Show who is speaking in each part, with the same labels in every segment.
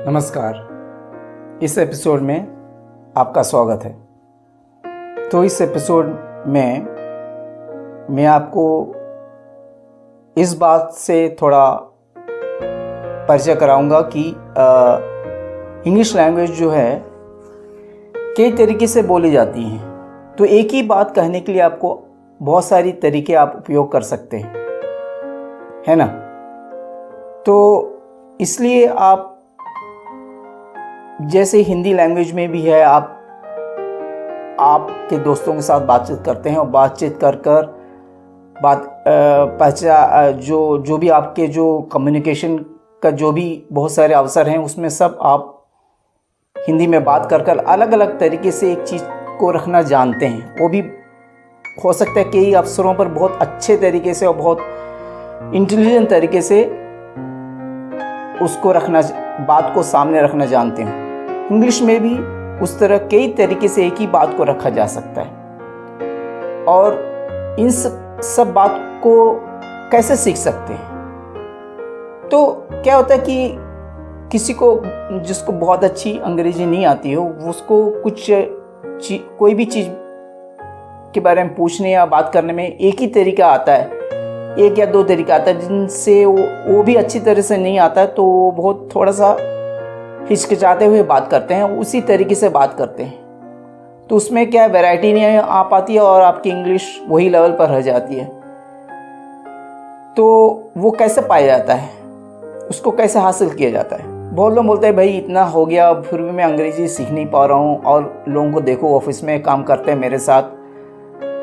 Speaker 1: नमस्कार। इस एपिसोड में आपका स्वागत है। तो इस एपिसोड में मैं आपको इस बात से थोड़ा परिचय कराऊंगा कि इंग्लिश लैंग्वेज जो है कई तरीके से बोली जाती हैं। तो एक ही बात कहने के लिए आपको बहुत सारी तरीके आप उपयोग कर सकते हैं, है ना। तो इसलिए आप जैसे हिंदी लैंग्वेज में भी है, आपके दोस्तों के साथ बातचीत करते हैं और बातचीत कर जो भी आपके जो कम्युनिकेशन का जो भी बहुत सारे अवसर हैं, उसमें सब आप हिंदी में बात कर अलग अलग तरीके से एक चीज़ को रखना जानते हैं। वो भी हो सकता है कई अवसरों पर बहुत अच्छे तरीके से और बहुत इंटेलिजेंट तरीके से उसको रखना, बात को सामने रखना जानते हैं। इंग्लिश में भी उस तरह कई तरीके से एक ही बात को रखा जा सकता है। और इन सब बात को कैसे सीख सकते हैं? तो क्या होता है कि किसी को जिसको बहुत अच्छी अंग्रेजी नहीं आती हो, उसको कोई भी चीज़ के बारे में पूछने या बात करने में एक ही तरीका आता है, एक या दो तरीका आता है, जिनसे वो भी अच्छी तरह से नहीं आता है, तो वो बहुत थोड़ा सा हिचकिचाते हुए बात करते हैं, उसी तरीके से बात करते हैं। तो उसमें क्या वैरायटी नहीं आ पाती है और आपकी इंग्लिश वही लेवल पर रह जाती है। तो वो कैसे पाया जाता है, उसको कैसे हासिल किया जाता है? बहुत लोग बोलते हैं भाई इतना हो गया फिर भी मैं अंग्रेजी सीख नहीं पा रहा हूँ। और लोगों को देखो ऑफिस में काम करते हैं मेरे साथ,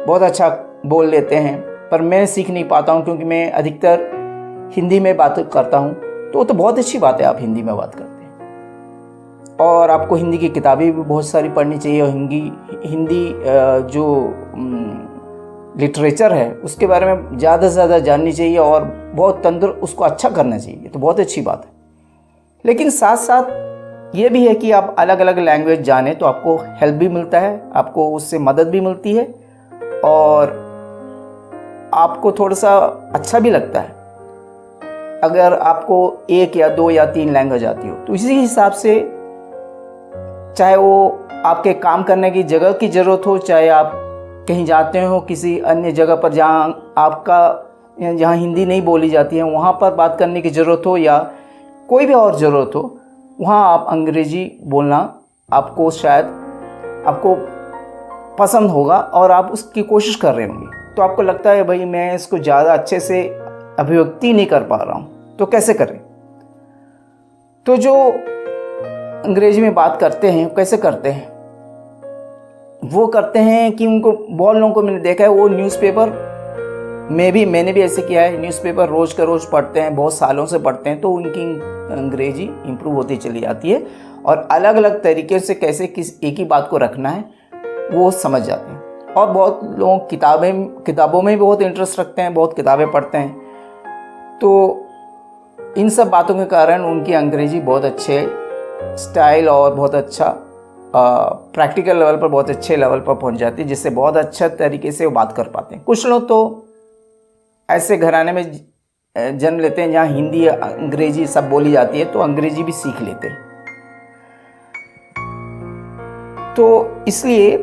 Speaker 1: बहुत अच्छा बोल लेते हैं, पर मैं सीख नहीं पाता हूँ क्योंकि मैं अधिकतर हिंदी में बात करता हूँ। तो बहुत अच्छी बात है, आप हिंदी में बात करते हैं और आपको हिंदी की किताबें भी बहुत सारी पढ़नी चाहिए और हिंदी जो लिटरेचर है उसके बारे में ज़्यादा से ज़्यादा जाननी चाहिए और बहुत उसको अच्छा करना चाहिए। तो बहुत अच्छी बात है। लेकिन साथ साथ ये भी है कि आप अलग अलग लैंग्वेज जाने तो आपको हेल्प भी मिलता है, आपको उससे मदद भी मिलती है और आपको थोड़ा सा अच्छा भी लगता है अगर आपको एक या दो या तीन लैंग्वेज आती हो। तो इसी हिसाब से चाहे वो आपके काम करने की जगह की ज़रूरत हो, चाहे आप कहीं जाते हो किसी अन्य जगह पर जहाँ हिंदी नहीं बोली जाती है वहाँ पर बात करने की ज़रूरत हो, या कोई भी और ज़रूरत हो, वहाँ आप अंग्रेजी बोलना आपको शायद आपको पसंद होगा और आप उसकी कोशिश कर रहे होंगे। तो आपको लगता है भाई मैं इसको ज़्यादा अच्छे से अभिव्यक्ति नहीं कर पा रहा हूँ, तो कैसे करें? तो जो अंग्रेजी में बात करते हैं कैसे करते हैं? वो करते हैं कि उनको बहुत लोगों को मैंने देखा है, वो न्यूज़पेपर मैंने भी ऐसे किया है। न्यूज़पेपर रोज़ का रोज़ पढ़ते हैं, बहुत सालों से पढ़ते हैं, तो उनकी अंग्रेजी इम्प्रूव होती चली जाती है और अलग अलग तरीके से कैसे एक ही बात को रखना है वो समझ जाते हैं। और बहुत लोग किताबों में भी बहुत इंटरेस्ट रखते हैं, बहुत किताबें पढ़ते हैं। तो इन सब बातों के कारण उनकी अंग्रेजी बहुत अच्छे स्टाइल और बहुत अच्छा प्रैक्टिकल लेवल पर बहुत अच्छे लेवल पर पहुंच जाती है, जिससे बहुत अच्छा तरीके से वो बात कर पाते हैं। कुछ लोग तो ऐसे घराने में जन्म लेते हैं जहाँ हिंदी अंग्रेजी सब बोली जाती है, तो अंग्रेजी भी सीख लेते हैं। तो इसलिए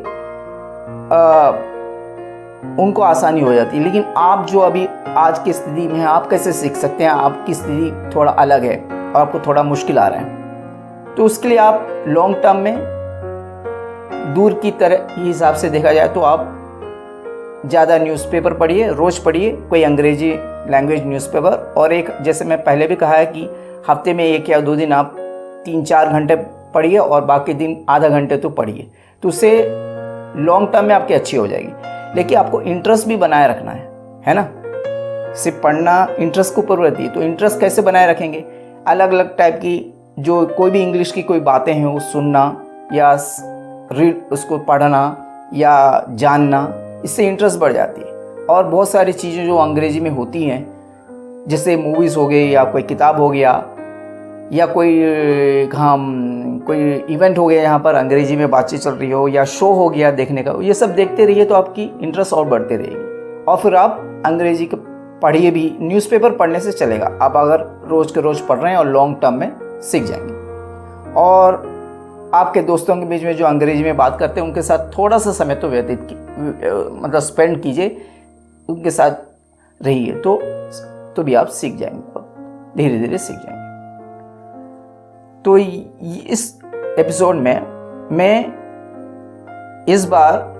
Speaker 1: उनको आसानी हो जाती है। लेकिन आप जो अभी आज की स्थिति में हैं, आप कैसे सीख सकते हैं? आपकी स्थिति थोड़ा अलग है और आपको थोड़ा मुश्किल आ रहा है, तो उसके लिए आप लॉन्ग टर्म में दूर की तरह ही हिसाब से देखा जाए तो आप ज़्यादा न्यूज़पेपर पढ़िए, रोज़ पढ़िए कोई अंग्रेजी लैंग्वेज न्यूज़पेपर। और एक जैसे मैं पहले भी कहा है कि हफ्ते में 1 या 2 दिन आप 3-4 घंटे पढ़िए और बाकी दिन आधा घंटे तो पढ़िए। तो उससे लॉन्ग टर्म में आपकी अच्छी हो जाएगी। लेकिन आपको इंटरेस्ट भी बनाए रखना है ना। सिर्फ पढ़ना इंटरेस्ट के ऊपर रहती है, तो इंटरेस्ट कैसे बनाए रखेंगे? अलग अलग टाइप की जो कोई भी इंग्लिश की कोई बातें हैं वो सुनना या उसको पढ़ना या जानना, इससे इंटरेस्ट बढ़ जाती है। और बहुत सारी चीज़ें जो अंग्रेजी में होती हैं, जैसे मूवीज़ हो गई या कोई किताब हो गया या कोई इवेंट हो गया यहाँ पर अंग्रेजी में बातचीत चल रही हो, या शो हो गया देखने का, ये सब देखते रहिए तो आपकी इंटरेस्ट और बढ़ते रहेगी। और फिर आप अंग्रेजी पढ़िए भी, न्यूज़पेपर पढ़ने से चलेगा। आप अगर रोज़ के रोज़ पढ़ रहे हैं और लॉन्ग टर्म में सीख जाएंगे। और आपके दोस्तों के बीच में जो अंग्रेजी में बात करते हैं उनके साथ थोड़ा सा समय तो मतलब स्पेंड कीजिए, उनके साथ रहिए, तो भी आप सीख जाएंगे, धीरे धीरे सीख जाएंगे। तो इस एपिसोड में मैं इस बार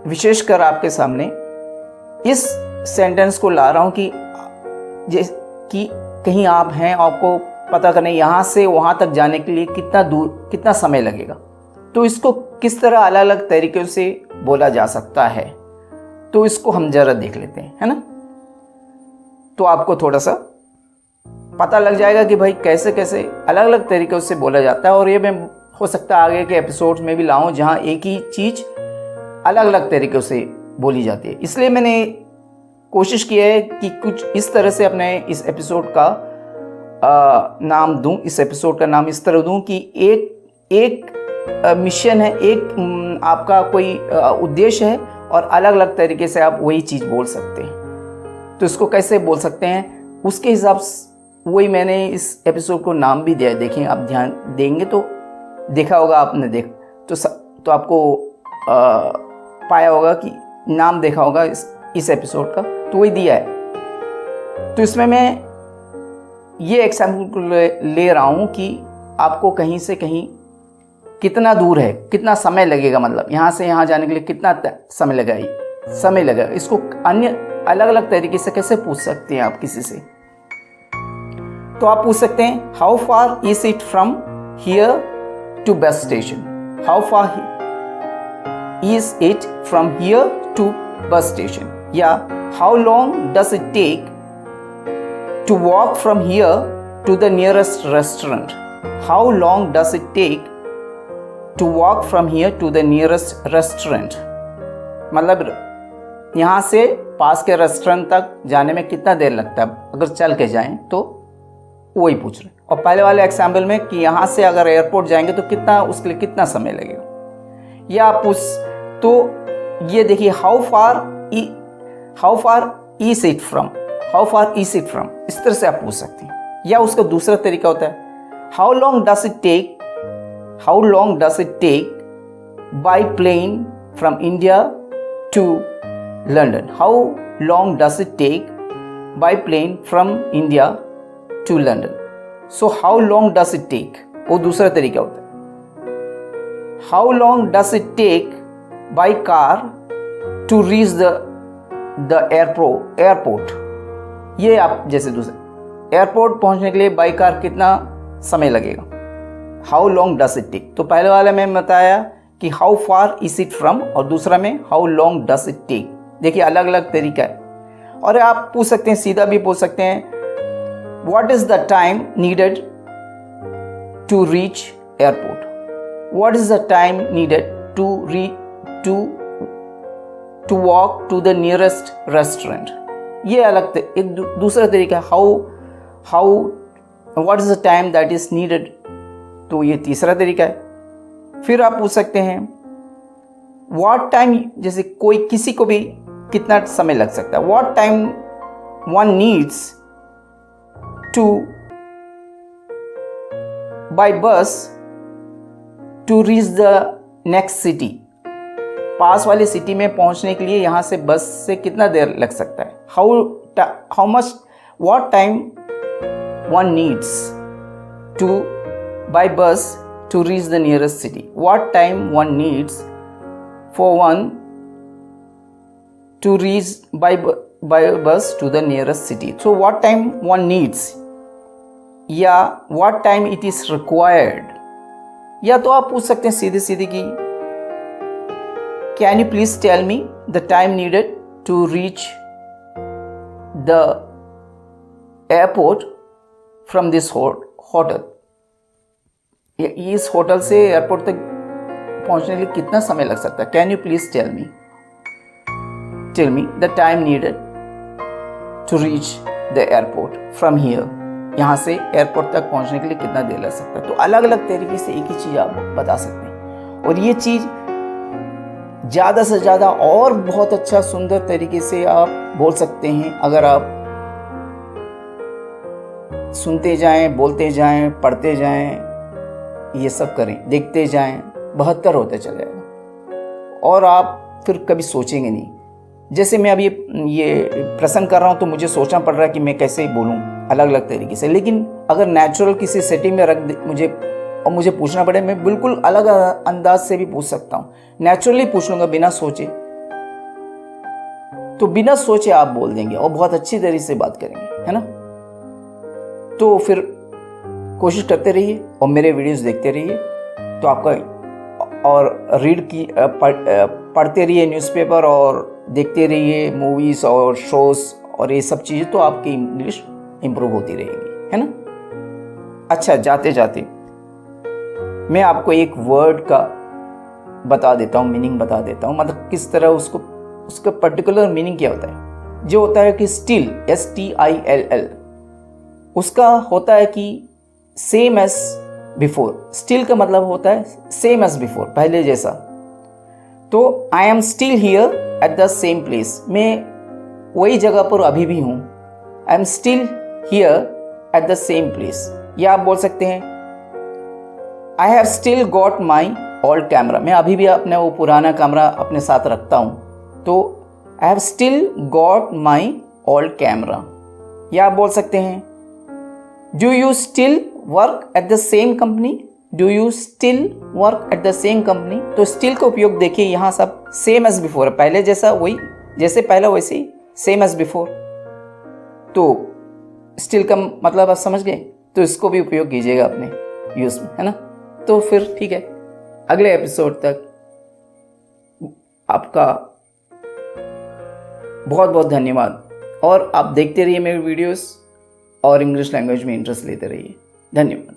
Speaker 1: विशेषकर आपके सामने इस सेंटेंस को ला रहा हूँ कि कहीं आप हैं, आपको पता करने यहाँ से वहाँ तक जाने के लिए कितना समय लगेगा, तो इसको किस तरह अलग अलग तरीक़ों से बोला जा सकता है, तो इसको हम ज़रा देख लेते हैं, है ना। तो आपको थोड़ा सा पता लग जाएगा कि भाई कैसे कैसे अलग अलग तरीक़ों से बोला जाता है। और ये मैं हो सकता है आगे के एपिसोड्स में भी लाऊं जहाँ एक ही चीज़ अलग अलग तरीक़ों से बोली जाती है। इसलिए मैंने कोशिश की है कि कुछ इस तरह से अपने इस एपिसोड का नाम दूं, इस एपिसोड का नाम इस तरह दूं कि एक मिशन है, एक आपका कोई उद्देश्य है और अलग अलग तरीके से आप वही चीज़ बोल सकते हैं। तो इसको कैसे बोल सकते हैं उसके हिसाब से वही मैंने इस एपिसोड को नाम भी दिया है। देखिए, आप ध्यान देंगे तो देखा होगा आपने, तो आपको पाया होगा कि नाम देखा होगा इस एपिसोड का, तो वही दिया है। तो इसमें मैं ये एग्जाम्पल को ले रहा हूँ कि आपको कहीं से कहीं कितना दूर है, कितना समय लगेगा, मतलब यहाँ से यहाँ जाने के लिए कितना समय लगेगा। इसको अन्य अलग अलग तरीके से कैसे पूछ सकते हैं आप किसी से। तो आप पूछ सकते हैं, how far is it from here to bus station. How far is it from here to bus station, या how long does it take to walk from here to the nearest restaurant. How long does it take to walk from here to the nearest restaurant? मतलब यहाँ से पास के restaurant तक जाने में कितना देर लगता है अगर चल के जाएं, तो वही पूछ रहे। और पहले वाले एग्जाम्पल में कि यहाँ से अगर एयरपोर्ट जाएंगे तो उसके लिए कितना समय लगेगा। या आप तो ये देखिए, how far is it from, how far is it from, इस तरह से आप पूछ सकते हैं। या उसका दूसरा तरीका होता है, how long does it take by plane from India to London. How long does it take by plane from India to London. So how long does it take, वो दूसरा तरीका होता है। How long does it take by car to reach the airport. ये आप जैसे दूसरे airport पहुंचने के लिए बाई कार कितना समय लगेगा, how long does it take. तो पहले वाला में बताया कि how far is it from, और दूसरा में how long does it take. देखिए, अलग अलग तरीका है। और आप पूछ सकते हैं, सीधा भी पूछ सकते हैं, what is the time needed to reach airport. What is the time needed to walk to the nearest restaurant. ये अलग एक दूसरा तरीका, how what is the time that is needed, तो ये तीसरा तरीका है। फिर आप पूछ सकते हैं व्हाट टाइम, जैसे किसी को भी कितना समय लग सकता है, what time one needs to by bus to reach the next city. पास वाली सिटी में पहुंचने के लिए यहाँ से बस से कितना देर लग सकता है, how much, what time one needs to by bus to reach the nearest city. What time one needs for one to reach by bus to the nearest city. So what time one needs, या what time it is required. या तो आप पूछ सकते हैं सीधे सीधे की, can you please tell me the time needed to reach the airport from this hotel। इस होटल से एयरपोर्ट तक पहुंचने के लिए कितना समय लग सकता है, can you please tell me the time needed to reach the airport from here। यहाँ से एयरपोर्ट तक पहुंचने के लिए कितना देर लग सकता है। तो अलग अलग तरीके से एक ही चीज़ आप बता सकते हैं, और ये चीज़ ज़्यादा से ज़्यादा और बहुत अच्छा सुंदर तरीके से आप बोल सकते हैं अगर आप सुनते जाएं, बोलते जाएं, पढ़ते जाएं, ये सब करें, देखते जाएं, 72 होते चले जाएगा और आप फिर कभी सोचेंगे नहीं। जैसे मैं अभी ये प्रश्न कर रहा हूँ तो मुझे सोचना पड़ रहा है कि मैं कैसे बोलूँ अलग अलग तरीके से, लेकिन अगर नेचुरल किसी सेटिंग में रख दे मुझे पूछना पड़े, मैं बिल्कुल अलग अंदाज से भी पूछ सकता हूँ। नेचुरली पूछ लूँगा बिना सोचे, तो बिना सोचे आप बोल देंगे और बहुत अच्छी तरीके से बात करेंगे, है ना। तो फिर कोशिश करते रहिए और मेरे वीडियोस देखते रहिए, तो आपका और पढ़ते रहिए न्यूज़पेपर और देखते रहिए मूवीज़ और शोज़ और ये सब चीज़ें, तो आपकी इंग्लिश इम्प्रूव होती रहेगी, है ना। अच्छा, जाते जाते मैं आपको एक वर्ड का बता देता हूँ, मीनिंग बता देता हूँ, मतलब किस तरह उसका पर्टिकुलर मीनिंग क्या होता है। जो होता है कि स्टिल, STILL, उसका होता है कि सेम एज बिफोर। स्टिल का मतलब होता है सेम एज बिफोर, पहले जैसा। तो I am still here at the same place, मैं वही जगह पर अभी भी हूँ। I am still here at the same place. या आप बोल सकते हैं I have still got my old camera, मैं अभी भी अपने वो पुराना कैमरा अपने साथ रखता हूँ, तो I have still got my old camera. या आप बोल सकते हैं do you still work at the same company, do you still work at the same company. तो स्टिल का उपयोग देखिए, यहाँ सब सेम एज बिफोर, पहले जैसा, वही जैसे पहले वैसे ही, सेम एज बिफोर। तो स्टिल का मतलब आप समझ गए, तो इसको भी उपयोग कीजिएगा अपने यूज़ में, है ना। तो फिर ठीक है, अगले एपिसोड तक आपका बहुत बहुत धन्यवाद, और आप देखते रहिए मेरे वीडियोस और इंग्लिश लैंग्वेज में इंटरेस्ट लेते रहिए। धन्यवाद।